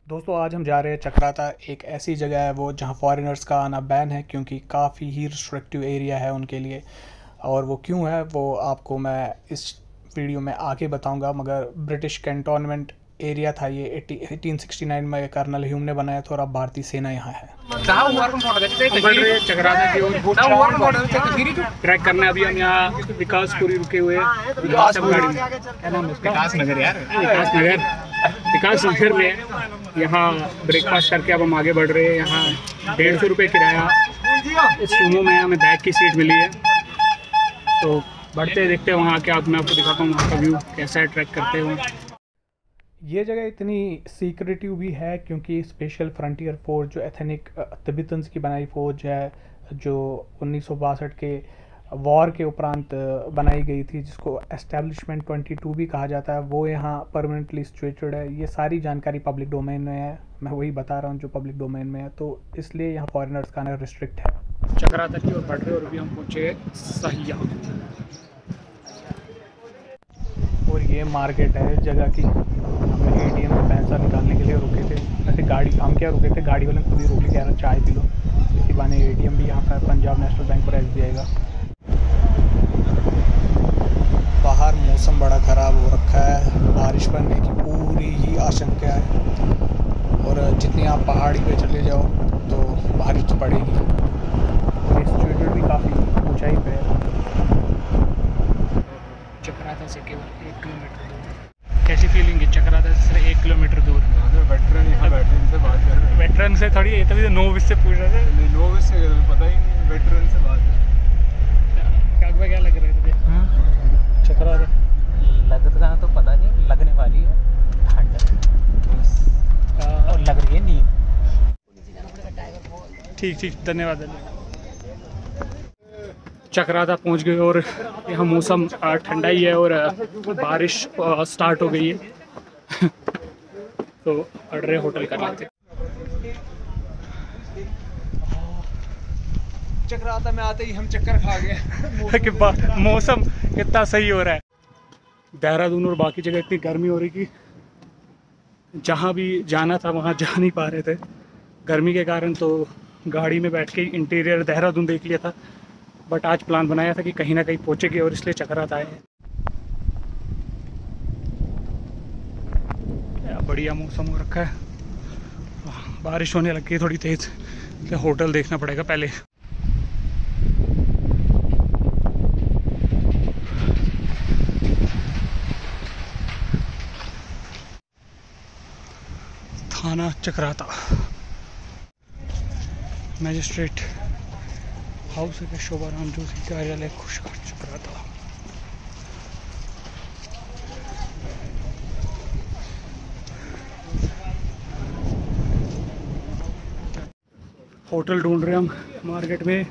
दोस्तों आज हम जा रहे हैं चक्राता। एक ऐसी जगह है वो जहाँ फॉरेनर्स का आना बैन है क्योंकि काफ़ी ही रिस्ट्रिक्टिव एरिया है उनके लिए। और वो क्यों है वो आपको मैं इस वीडियो में आगे बताऊंगा। मगर ब्रिटिश कैंटोनमेंट एरिया था ये 1869 में कर्नल ह्यूम ने बनाया था और अब भारतीय सेना यहाँ है। चक्राता की ओर ट्रैक करना। अभी हम यहाँ विकासपुरी रुके हुए हैं। विकास नगर में यहाँ ब्रेकफास्ट करके अब हम आगे बढ़ रहे हैं। यहाँ 150 रुपये किराया। इस सूमो में हमें बैक की सीट मिली है, तो बढ़ते देखते हैं वहाँ क्या। मैं आपको दिखाता हूँ वहाँ का व्यू कैसा है, ट्रैक करते हुए। ये जगह इतनी सीक्रेटिव भी है क्योंकि स्पेशल फ्रंटियर फोर्स जो एथनिक तिब्बतन्स की बनाई फ़ौज है, जो 1962 के वॉर के उपरांत बनाई गई थी, जिसको एस्टेब्लिशमेंट 22 भी कहा जाता है, वो यहाँ परमानेंटली सिचुएटेड है। ये सारी जानकारी पब्लिक डोमेन में है, मैं वही बता रहा हूँ जो पब्लिक डोमेन में है, तो इसलिए यहाँ फॉरेनर्स का आना रिस्ट्रिक्ट है। चक्राता की ओर बढ़ रहे और अभी हम पहुँचे सहिया। और ये मार्केट है इस जगह की। हम ATM में पैसा निकालने के लिए रुके थे। वैसे गाड़ी हम क्या रुके थे, गाड़ी वाले खुद ही रोक के कह रहा चाय पी लो। इसी बहाने ATM भी यहाँ का पंजाब नेशनल बैंक और SBI का। बाहर मौसम बड़ा ख़राब हो रखा है, बारिश पड़ने की पूरी ही आशंका है। और जितनी आप पहाड़ी पे चले जाओ तो बारिश तो पड़ेगी। इंस्टीट्यूट भी काफ़ी ऊंचाई पे है। चक्राता से केवल 1 किलोमीटर दूर। कैसी फीलिंग है चक्राता से सिर्फ 1 किलोमीटर दूर? वेटरन यहाँ बैठे इनसे बात कर रहे हैं। वेटरन से थोड़ी, तभी तो नोविस से पूछ रहे थे। नहीं, नोविस से पता ही नहीं, वेटरन से बात है। कागबा क्या लग रहा है तुझे? चक्राता लगता तो पता नहीं, लगने वाली है ठंड और लग रही है नींद। ठीक ठीक, धन्यवाद। चक्राता पहुंच गए और यहाँ मौसम ठंडा ही है और बारिश स्टार्ट हो गई है। तो ऑर्डर होटल कर लेते। चक्राता में आते ही हम चक्कर खा गए कि मौसम कितना सही हो रहा है। देहरादून और बाकी जगह इतनी गर्मी हो रही कि जहाँ भी जाना था वहाँ जा नहीं पा रहे थे गर्मी के कारण। तो गाड़ी में बैठ के इंटीरियर देहरादून देख लिया था, बट आज प्लान बनाया था कि कहीं ना कहीं पहुँचेंगे और इसलिए चक्राता आए। क्या बढ़िया मौसम हो रखा है, बारिश होने लग गई थोड़ी तेज, तो होटल देखना पड़ेगा पहले। थाना चक्राता, मैजिस्ट्रेट हाउस के शोभाराम जोशी कार्यालय खुशहाल चक्राता। होटल ढूंढ रहे हम, मार्केट में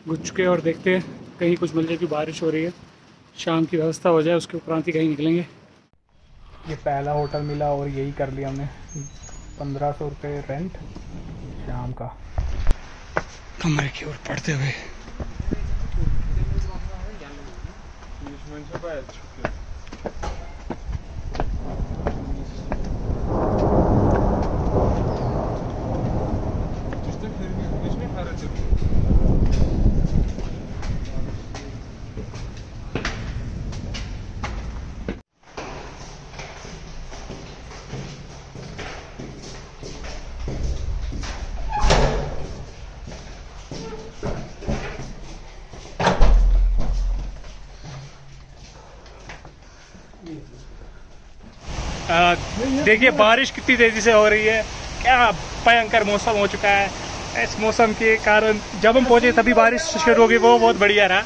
घुस चुके और देखते हैं कहीं कुछ मिल जाए कि बारिश हो रही है, शाम की व्यवस्था हो जाए, उसके उपरांत ही कहीं निकलेंगे। ये पहला होटल मिला और यही कर लिया हमने। 1500 रुपये रेंट शाम का। कमरे की ओर पढ़ते हुए देखिए बारिश कितनी तेजी से हो रही है, क्या भयंकर मौसम हो चुका है। इस मौसम के कारण जब हम पहुंचे तभी बारिश शुरू हो गई, वो बहुत बढ़िया रहा।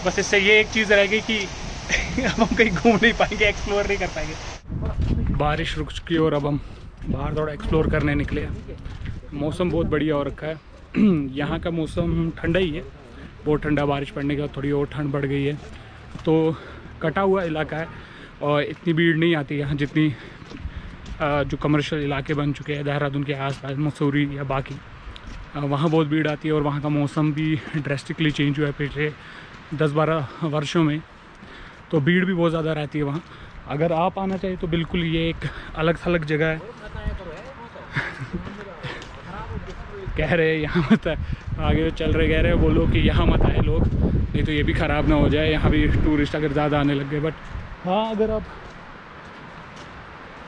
बस इससे ये एक चीज़ रह गई कि अब हम कहीं घूम नहीं पाएंगे, एक्सप्लोर नहीं कर पाएंगे। बारिश रुक चुकी है और अब हम बाहर थोड़ा एक्सप्लोर करने निकले। मौसम बहुत बढ़िया हो रखा है। यहाँ का मौसम ठंडा ही है, बहुत ठंडा। बारिश पड़ने के बाद थोड़ी और ठंड बढ़ गई है, तो कटा हुआ इलाका है और इतनी भीड़ नहीं आती यहाँ जितनी जो कमर्शियल इलाके बन चुके हैं देहरादून के आसपास, मसूरी या बाकी, वहाँ बहुत भीड़ आती है। और वहाँ का मौसम भी ड्रेस्टिकली चेंज हुआ है पिछले 10-12 वर्षों में, तो भीड़ भी बहुत ज़्यादा रहती है वहाँ। अगर आप आना चाहिए तो बिल्कुल ये एक अलग थलग जगह है। कह रहे हैं यहाँ मत है, आगे चल रहे कह रहे हैं वो लोग कि यहाँ मत आए लोग, नहीं तो ये भी ख़राब ना हो जाए, यहाँ भी टूरिस्ट अगर ज़्यादा आने लग गए। बट हाँ, अगर आप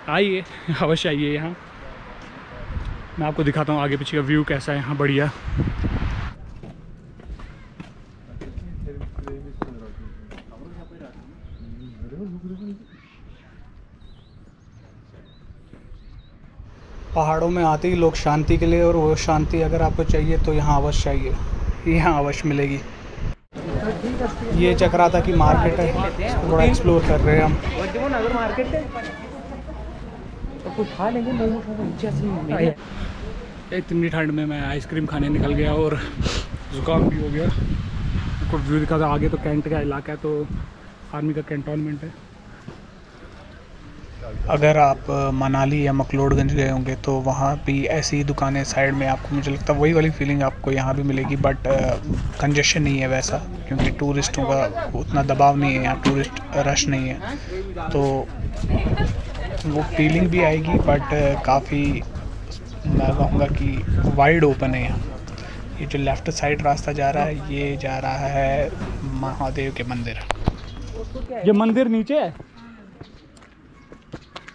आइए, अवश्य आइए यहाँ। मैं आपको दिखाता हूँ आगे पीछे का व्यू कैसा है यहाँ, बढ़िया। पहाड़ों में आते ही लोग शांति के लिए, और वो शांति अगर आपको चाहिए तो यहाँ अवश्य आइए, यहाँ अवश्य मिलेगी। ये चक्राता की मार्केट है, इसको थोड़ा एक्सप्लोर कर रहे हैं हम। नगर मार्केट है तो कुछ खा लेंगे। इतनी ठंड में मैं आइसक्रीम खाने निकल गया और ज़ुकाम भी हो गया। कुछ व्यू दिखा था आगे, तो कैंट का इलाका है, तो आर्मी का कैंटोनमेंट है। अगर आप मनाली या मकलोडगंज गए होंगे तो वहाँ भी ऐसी दुकानें साइड में आपको, मुझे लगता है वही वाली फीलिंग आपको यहाँ भी मिलेगी। बट कंजेशन नहीं है वैसा, क्योंकि टूरिस्टों का उतना दबाव नहीं है यहाँ, टूरिस्ट रश नहीं है, तो वो फीलिंग भी आएगी। बट काफ़ी मैं कहूँगा कि वाइड ओपन है यहाँ। ये जो लेफ़्ट साइड रास्ता जा रहा है, ये जा रहा है महादेव के मंदिर। ये मंदिर नीचे है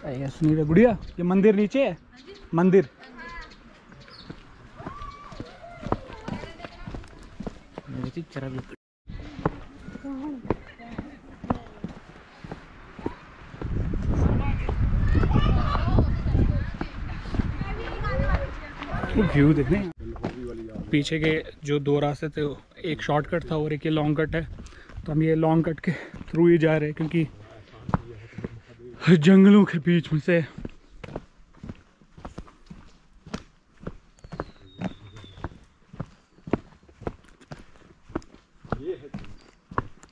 सुनील गुड़िया, ये मंदिर नीचे है, मंदिर। व्यू देखने पीछे के जो दो रास्ते थे, एक शॉर्टकट था और एक ये लॉन्ग कट है, तो हम ये लॉन्ग कट के थ्रू ही जा रहे हैं, क्योंकि जंगलों के बीच में से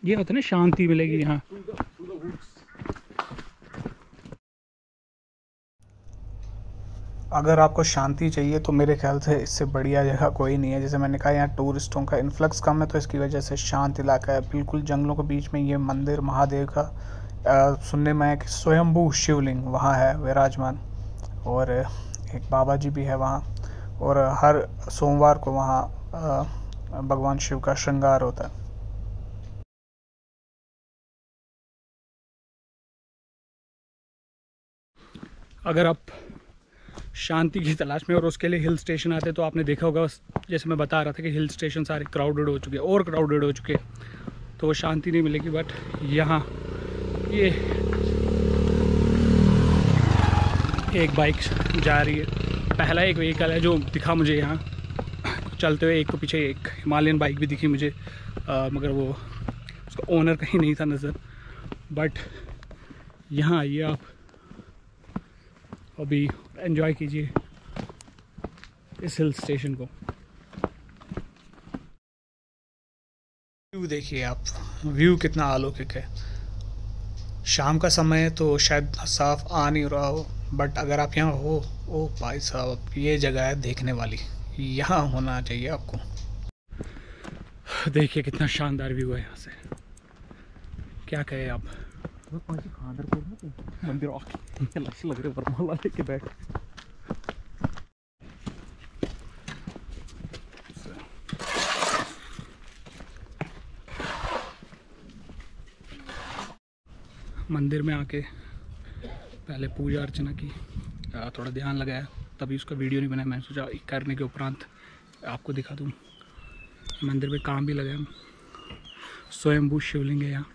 ये होता है ना, शांति मिलेगी यहाँ। अगर आपको शांति चाहिए तो मेरे ख्याल से इससे बढ़िया जगह कोई नहीं है। जैसे मैंने कहा, यहाँ टूरिस्टों का इन्फ्लक्स कम है, तो इसकी वजह से शांत इलाका है, बिल्कुल जंगलों के बीच में ये मंदिर महादेव का। सुनने में है कि स्वयंभू शिवलिंग वहाँ है विराजमान, और एक बाबा जी भी है वहाँ, और हर सोमवार को वहाँ भगवान शिव का श्रृंगार होता है। अगर आप शांति की तलाश में और उसके लिए हिल स्टेशन आते, तो आपने देखा होगा, जैसे मैं बता रहा था कि हिल स्टेशन सारे क्राउडेड हो चुके हैं, और क्राउडेड हो चुके हैं, तो वो शांति नहीं मिलेगी। बट यहाँ ये एक बाइक जा रही है, पहला एक व्हीकल है जो दिखा मुझे यहाँ चलते हुए, एक को पीछे एक हिमालयन बाइक भी दिखी मुझे, मगर वो उसका ओनर कहीं नहीं था नज़र। बट यहाँ आइए आप, अभी एंजॉय कीजिए इस हिल स्टेशन को। व्यू देखिए आप, व्यू कितना अलौकिक है। शाम का समय है तो शायद साफ आ नहीं रहा हो, बट अगर आप यहाँ हो, ओ भाई साहब, ये जगह है देखने वाली, यहाँ होना चाहिए आपको। देखिए कितना शानदार व्यू है यहाँ से, क्या कहे आप। मंदिर लग रहे वरमाला लेके बैठ। मंदिर में आके पहले पूजा अर्चना की, थोड़ा ध्यान लगाया, तभी उसका वीडियो नहीं बनाया। मैंने सोचा करने के उपरांत आपको दिखा दूँ। मंदिर में काम भी लगा, स्वयंभू शिवलिंग है यहाँ।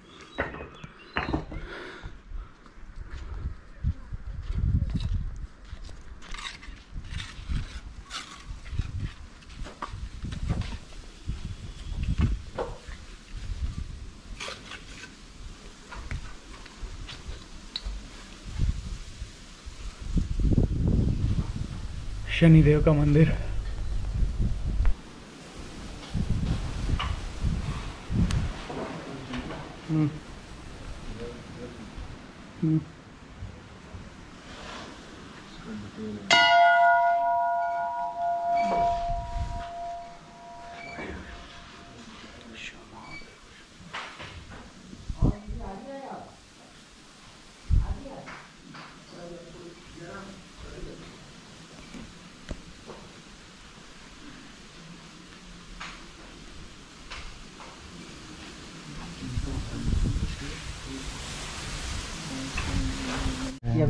शनिदेव का मंदिर।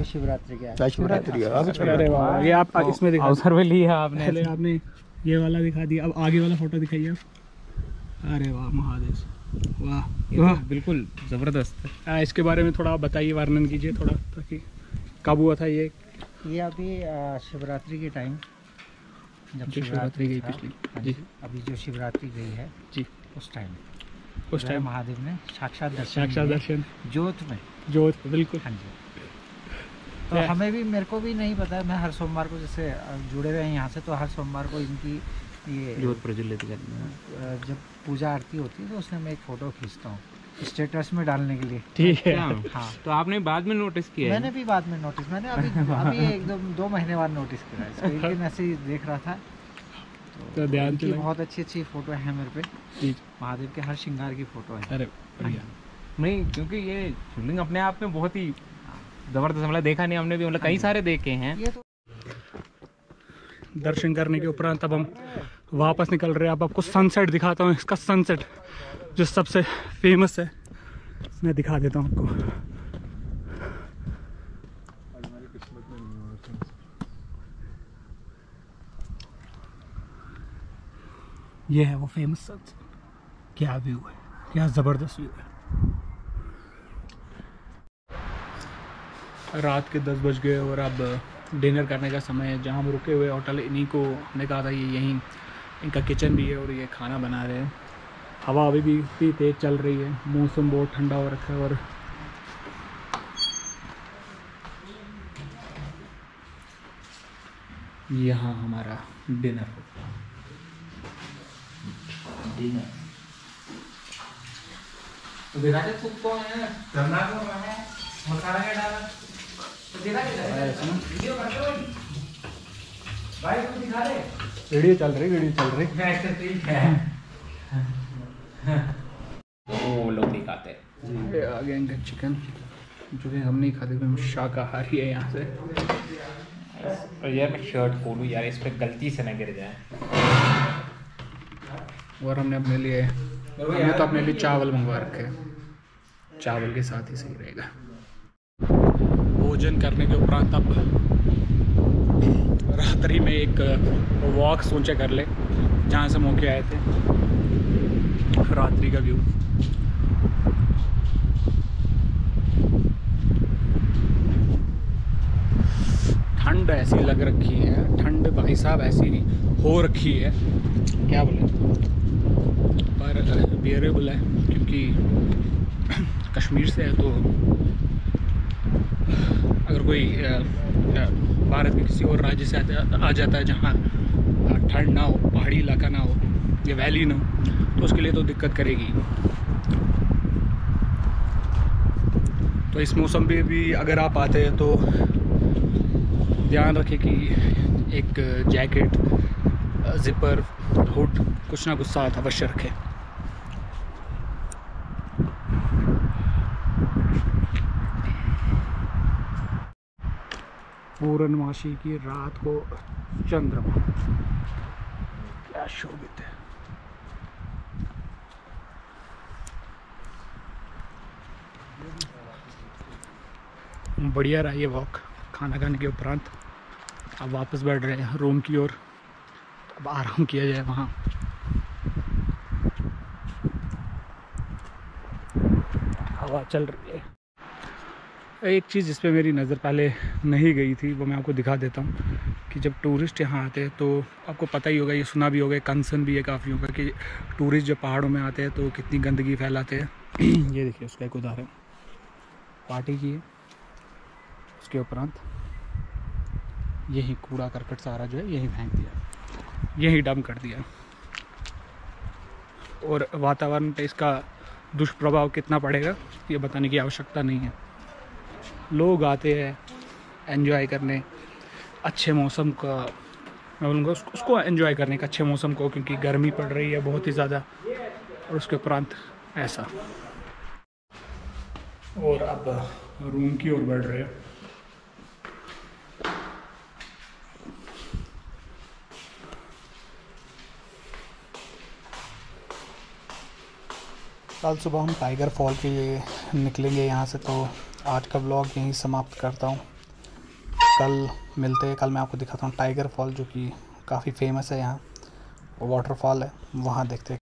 शिवरात्रि के अरे वाह, ये आप इसमें दिखा अवसर में लिया आपने। पहले आपने ये वाला दिखा दिया, अब आगे वाला फोटो दिखाइए आप। अरे वाह महादेव, वाह वाह, बिल्कुल ज़बरदस्त है। इसके बारे में थोड़ा आप बताइए, वर्णन कीजिए थोड़ा, ताकि कब हुआ था ये? ये अभी शिवरात्रि के टाइम, जब जो शिवरात्रि गई था, पिछली। हाँ जी। अभी जो शिवरात्रि गई है जी, उस टाइम उस टाइम महादेव ने साक्षात साक्षात दर्शन जोत में। जोत, बिल्कुल। हाँ जी। तो हमें भी, मेरे को भी नहीं पता, मैं हर सोमवार को जैसे जुड़े हुए हैं यहाँ से, तो हर सोमवार को इनकी ये जोत प्रज्वलित करते हैं। जब पूजा आरती होती है तो उसमें मैं एक फ़ोटो खींचता हूँ स्टेटस में डालने के लिए। ठीक है। हाँ, तो आपने बाद में नोटिस किया है? मैंने भी बाद में नोटिस, मैंने अभी एकदम 2 महीने बाद नोटिस किया इसको। एक दिन ऐसे ही देख रहा था तो ध्यान इनकी से लगा। बहुत अच्छी फोटो है मेरे पे, जी। महादेव के हर श्रृंगार की फोटो है। अरे बढ़िया। नहीं, क्योंकि ये शिवलिंग अपने आप में बहुत ही ज़बरदस्त, मतलब देखा नहीं हमने भी, मतलब कई सारे देखे हैं। ये तो दर्शन करने के उपरांत अब हम वापस निकल रहे हैं। अब आपको सनसेट दिखाता हूँ, इसका सनसेट जो सबसे फेमस है मैं दिखा देता हूँ आपको। ये है वो फेमस सनसेट। क्या व्यू है, क्या ज़बरदस्त व्यू है। रात के 10 बज गए और अब डिनर करने का समय है। जहाँ हम रुके हुए होटल, इन्हीं को हमने कहा था ये यहीं इनका किचन भी है और ये खाना बना रहे हैं। हवा अभी भी तेज़ चल रही है, मौसम बहुत ठंडा हो रखा है। और यहाँ हमारा डिनर तो देखा थे कुत्तों है, करना को है, मसाला क्या डाला? तो देखा वीडियो करते हो भाई, तुम दिखा दे। वीडियो चल रही। ऐसे ठीक है। वो लोग दिखाते हैं। ये आ गया इनका चिकन, जो कि हम नहीं खाते, हम शाकाहारी है यहाँ से। और यार मैं शर्ट खोलूँ यार, इस पे गलती से न गिर जाए। और हमने अपने लिए, हमने तो अपने लिए चावल मंगवा रखे हैं, चावल के साथ ही सही रहेगा। भोजन करने के उपरांत अब रात्रि में एक वॉक सोचा कर ले, जहाँ से मौके आए थे। रात्रि का व्यू, ठंड ऐसी लग रखी है, ठंड भाई साहब ऐसी हो रखी है, क्या बोले, पर बियरेबल है, क्योंकि कश्मीर से है। तो अगर कोई भारत के किसी और राज्य से आ जाता है जहाँ ठंड ना हो, पहाड़ी इलाका ना हो या वैली ना हो, तो उसके लिए तो दिक्कत करेगी। तो इस मौसम में भी अगर आप आते हैं तो ध्यान रखें कि एक जैकेट, जिपर, हुड, कुछ ना कुछ साथ अवश्य रखें। पूर्णमासी की रात को चंद्रमा, क्या शोभित है। बढ़िया रहा ये वॉक। खाना खाने के उपरांत अब वापस बैठ रहे हैं रूम की ओर। अब आराम किया जाए वहाँ। हवा चल रही है। एक चीज़ जिस पे मेरी नज़र पहले नहीं गई थी वो मैं आपको दिखा देता हूँ कि जब टूरिस्ट यहाँ आते हैं तो आपको पता ही होगा, ये सुना भी होगा, कंसर्न भी है काफ़ी होगा कि टूरिस्ट जब पहाड़ों में आते हैं तो कितनी गंदगी फैलाते हैं। ये देखिए उसका एक उदाहरण पार्टी की है। उसके उपरांत यही कूड़ा करकट सारा जो है यही फेंक दिया, यही डंप कर दिया। और वातावरण पे इसका दुष्प्रभाव कितना पड़ेगा ये बताने की आवश्यकता नहीं है। लोग आते हैं एंजॉय करने, अच्छे मौसम का, मैं बोलूँगा उसको एंजॉय करने का, अच्छे मौसम को, क्योंकि गर्मी पड़ रही है बहुत ही ज़्यादा। और उसके उपरांत ऐसा। और अब रूम की ओर बढ़ रहे हैं। कल सुबह हम टाइगर फॉल के लिए निकलेंगे यहाँ से, तो आज का व्लॉग यहीं समाप्त करता हूँ। कल मिलते हैं। कल मैं आपको दिखाता हूँ टाइगर फॉल, जो कि काफ़ी फेमस है यहाँ, वाटरफॉल है, वहाँ देखते हैं।